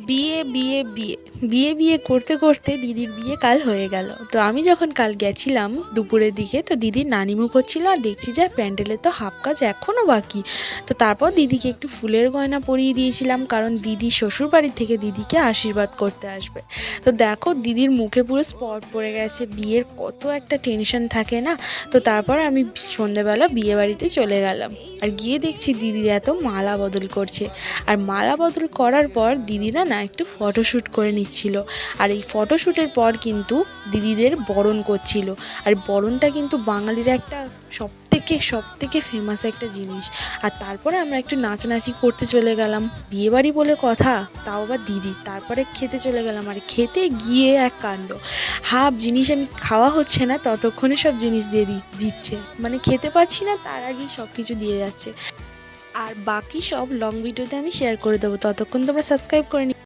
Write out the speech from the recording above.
বিয়ে বিয়ে বিয়ে বিয়ে বিয়ে করতে করতে দিদির বিয়ে কাল হয়ে গেল। তো আমি যখন কাল গেছিলাম দুপুরের দিকে, তো দিদির নানিমুখ হচ্ছিল আর দেখছি যে প্যান্ডেলের তো হাফ কাজ এখনও বাকি। তো তারপর দিদিকে একটু ফুলের গয়না পরিয়ে দিয়েছিলাম, কারণ দিদি শ্বশুর বাড়ির থেকে দিদিকে আশীর্বাদ করতে আসবে। তো দেখো দিদির মুখে পুরো স্পট পড়ে গেছে, বিয়ের কত একটা টেনশন থাকে না। তো তারপর আমি সন্ধেবেলা বিয়ে বাড়িতে চলে গেলাম, আর গিয়ে দেখছি দিদিরা এত মালা বদল করছে। আর মালা বদল করার পর দিদিরা না একটু ফটোশ্যুট করে নিচ্ছিল। আর এই ফটোশ্যুটের পর কিন্তু দিদিদের বরণ করছিল। আর বরণটা কিন্তু বাঙালির একটা সব থেকে ফেমাস একটা জিনিস। আর তারপরে আমরা একটু নাচানাচি করতে চলে গেলাম, বিয়েবাড়ি বলে কথা, তাও আবার দিদি। তারপরে খেতে চলে গেলাম, আর খেতে গিয়ে এক কাণ্ড, হাফ জিনিস আমি খাওয়া হচ্ছে না ততক্ষণে সব জিনিস দিয়ে দিচ্ছে, মানে খেতে পাচ্ছি না তার আগেই সব কিছু দিয়ে যাচ্ছে। আর বাকি সব লং ভিডিওতে আমি শেয়ার করে দেবো, ততক্ষণ তোমরা সাবস্ক্রাইব করে